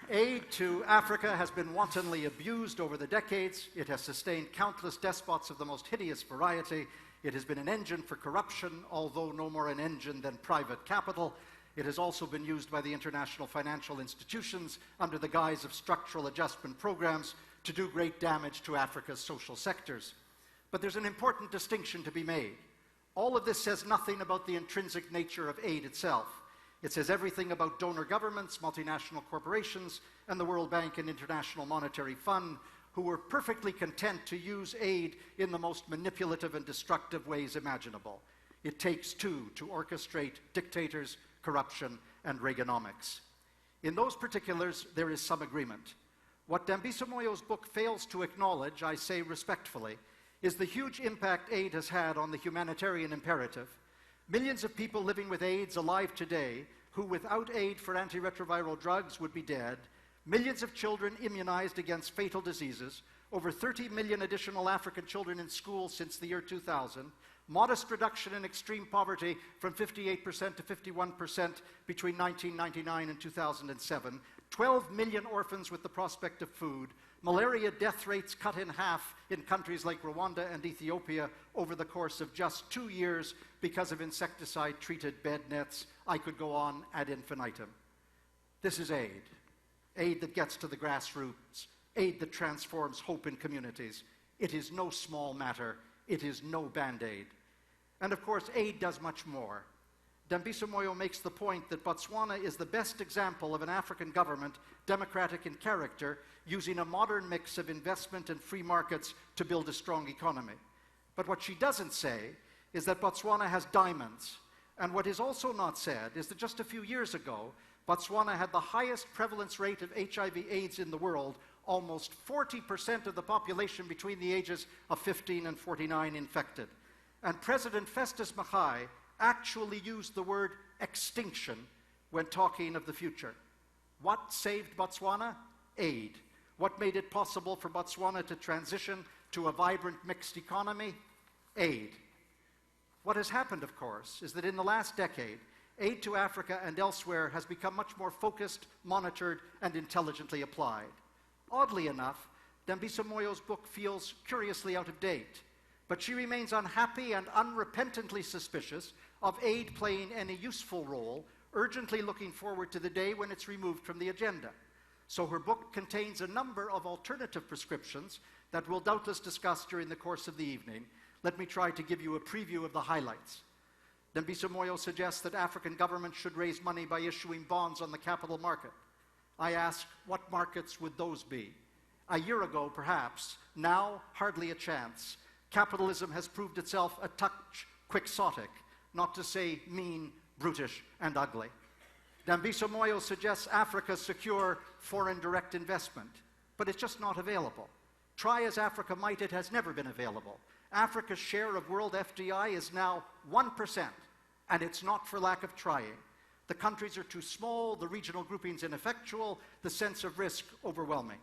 Aid to Africa has been wantonly abused over the decades. It has sustained countless despots of the most hideous variety. It has been an engine for corruption, although no more an engine than private capital. It has also been used by the international financial institutions under the guise of structural adjustment programs to do great damage to Africa's social sectors. But there's an important distinction to be made. All of this says nothing about the intrinsic nature of aid itself. It says everything about donor governments, multinational corporations, and the World Bank and International Monetary Fund, who were perfectly content to use aid in the most manipulative and destructive ways imaginable. It takes two to orchestrate dictators, corruption, and Reaganomics. In those particulars, there is some agreement. What Dambisa Moyo's book fails to acknowledge, I say respectfully, is the huge impact aid has had on the humanitarian imperative. Millions of people living with AIDS alive today, who without aid for antiretroviral drugs would be dead, millions of children immunized against fatal diseases, over 30 million additional African children in school since the year 2000, modest reduction in extreme poverty from 58% to 51% between 1999 and 2007, 12 million orphans with the prospect of food, malaria death rates cut in half in countries like Rwanda and Ethiopia over the course of just 2 years because of insecticide-treated bed nets. I could go on ad infinitum. This is aid. Aid that gets to the grassroots. Aid that transforms hope in communities. It is no small matter. It is no Band-Aid. And of course, aid does much more. Dambisa Moyo makes the point that Botswana is the best example of an African government, democratic in character, using a modern mix of investment and free markets to build a strong economy. But what she doesn't say is that Botswana has diamonds. And what is also not said is that just a few years ago, Botswana had the highest prevalence rate of HIV/AIDS in the world, almost 40% of the population between the ages of 15 and 49 infected. And President Festus Mogae actually used the word extinction when talking of the future. What saved Botswana? Aid. What made it possible for Botswana to transition to a vibrant mixed economy? Aid. What has happened, of course, is that in the last decade, aid to Africa and elsewhere has become much more focused, monitored, and intelligently applied. Oddly enough, Dambisa Moyo's book feels curiously out of date, but she remains unhappy and unrepentantly suspicious of aid playing any useful role, urgently looking forward to the day when it's removed from the agenda. So her book contains a number of alternative prescriptions that we'll doubtless discuss during the course of the evening. Let me try to give you a preview of the highlights. Dambisa Moyo suggests that African governments should raise money by issuing bonds on the capital market. I ask, what markets would those be? A year ago, perhaps. Now, hardly a chance. Capitalism has proved itself a touch quixotic, not to say mean, brutish, and ugly. Dambisa Moyo suggests Africa secure foreign direct investment, but it's just not available. Try as Africa might, it has never been available. Africa's share of world FDI is now 1%, and it's not for lack of trying. The countries are too small, the regional groupings ineffectual, the sense of risk overwhelming.